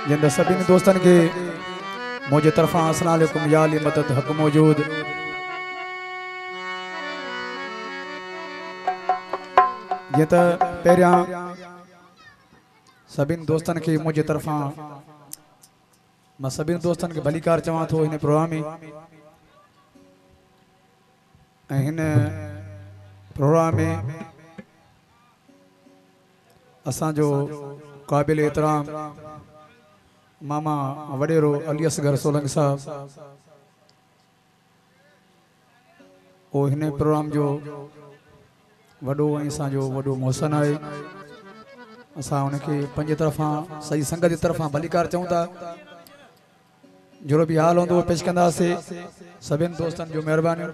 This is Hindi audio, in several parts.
जिंद सभिनी दोस्तन के मुझे तरफा अस्सलाम वालेकुम या अली मदद हक मौजूद। ये तो पहिरियां सभिनी दोस्तन के मुझे तरफा मैं सभिनी दोस्तन के भलीकार चवां थो इन प्रोग्राम में। इन प्रोग्राम में असा जो काबिल एहतराम मामा वडेरो अली असगर सोलंकी साहब ओ इन प्रोग्राम जो वडो जो वडो मोहसन है। असा उनके पंजे तरफा सही संगत की तरफा भलीकार चऊं था। जो भी हाल होंदो पेश कंदासीं सभिनी दोस्तन जो मेहरबानी।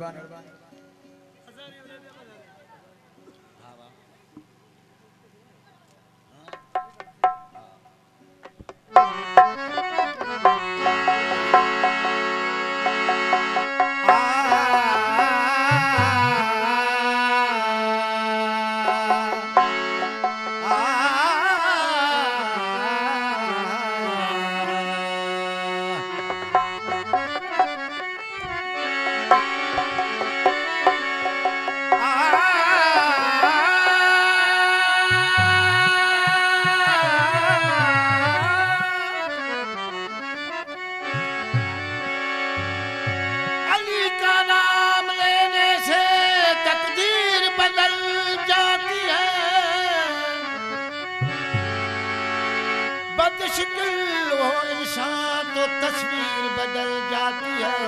बदशक्ल हो इंसान तो तस्वीर बदल जाती है।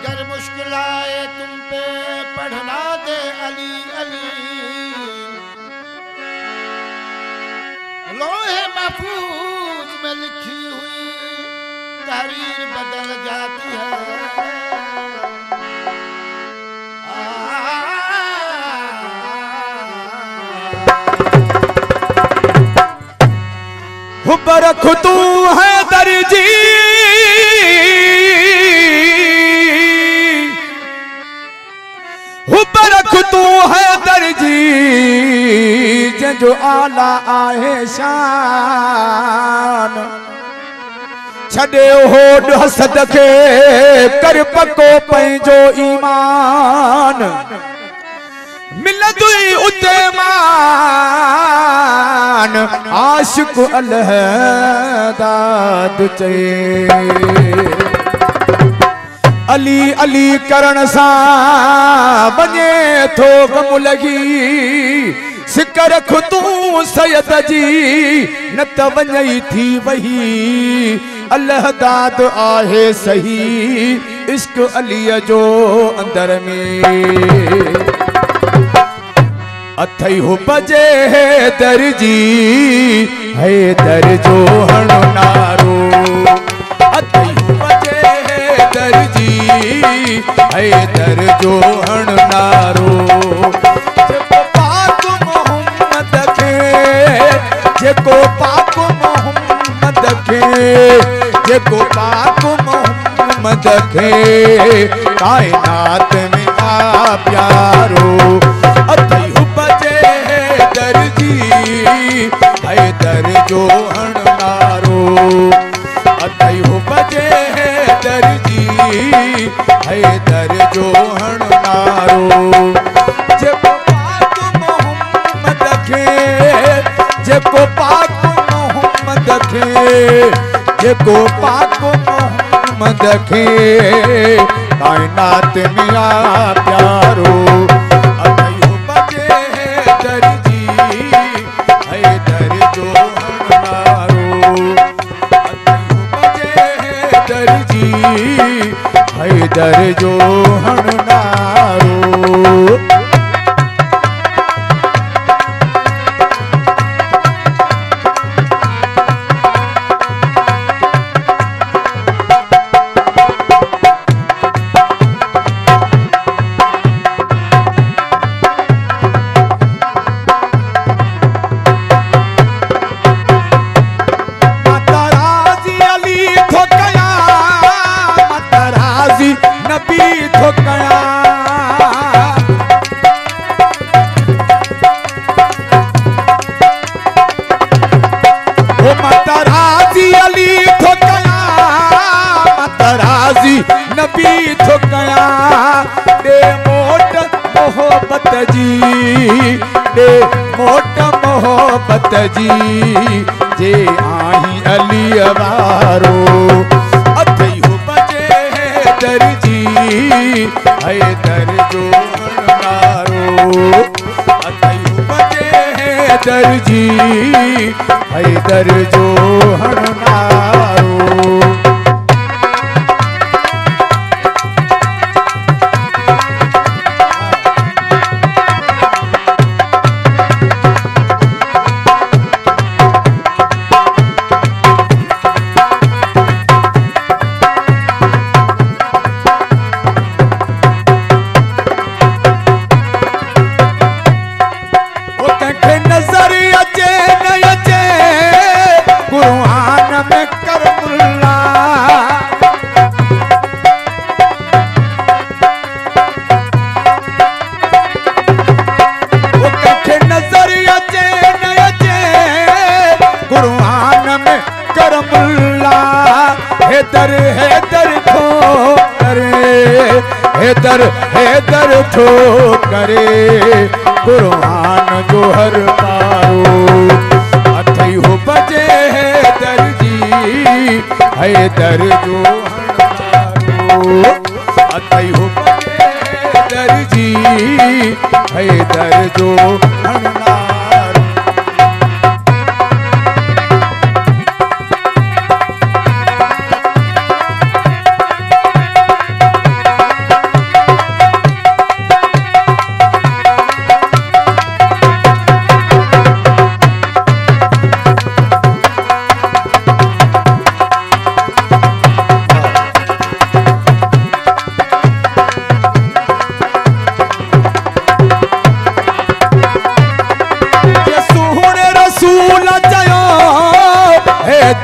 गर मुश्किल आए तुम पे पढ़ना दे अली अली, लोहे महफूज में लिखी हुई तहरीर बदल जाती है। बरख तू है दर्जी बरख तू है दर्जी जो आला आहे शान। छड़े हो हसद के कर पको पंहिंजो ईमान। मिलंदुई उते मान आशिक अलहदाद चए। अली अली करण सा बने थो गम लगी। सिक रख तू सैयद जी न त वञई थी वही। अलहदाद आहे सही इश्क अलीअ जो अंदर में। अथई हो बजे है दर्जी है दर जो हणो नारो। अथई हो बजे है दर्जी है दर जो हणो नारो। जेको पाक मोहम्मद खे जेको पाक मोहम्मद खे जेको पाक मोहम्मद खे कायनात में आ प्यारो। अथई है दर जो हणनारो। अथई हो बजे है दर्जी है दर जो हणनारो। जेको पाक मोहम्मद खे जेको पाक मोहम्मद खे जेको पाक मोहम्मद खे कायनात में आ प्यारो। अथई हो बजे है दर्जी है दर जो हणनारो। अथई हो बजे है दर्जी है दर जो हणनारो। नबी नबी थो कया दे मोट मोहब्बत जी दे मोट मोहब्बत जी जे आही अली वारो अथई हो बजे हैदर जी हैदर जो मारो अथई हो बजे हैदर जी हैदर जो मारो हैदर ठो करे कुरान जो हर पारो अथई हो बजे हैदर जी हैदर जो हर अथई हो बजे हैदर जी हैदर जो हर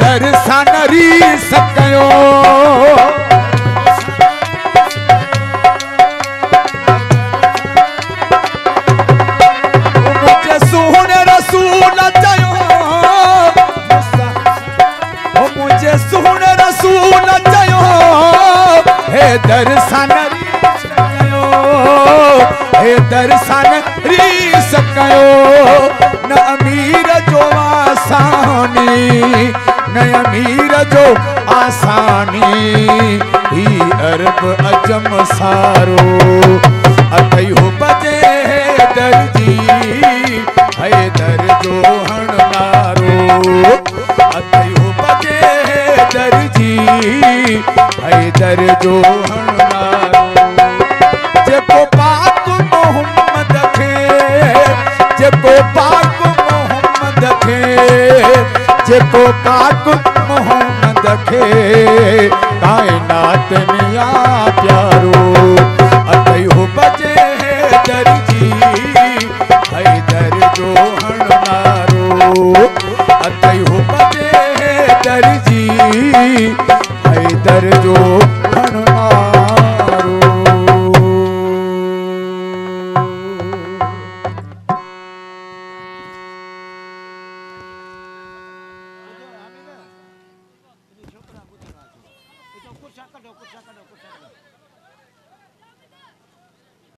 दर्शन रीस कयो मुझे सुन रसूल चयो मुझे सुन रसूल चयो हे दर्शन रीस कयो हे दर्शन रीस कयो न अमीर जो आसानी न अमीर जो आसानी ही अरब अजम सारो अथई हो बजे हैदर जी हैदर जो हणनारो अथई हो बजे हैदर जी हैदर जो हणनारो जेको पाक मोहम्मद खे जेको पाक मोहम्मद खे जेको पाक मोहम्मद खे कायनात में आ प्यारो अथई हो बजे हैदर जी हैदर जो हणनारो अथई हो बजे हैदर जी हैदर जो हणनारो कुर्सा कढो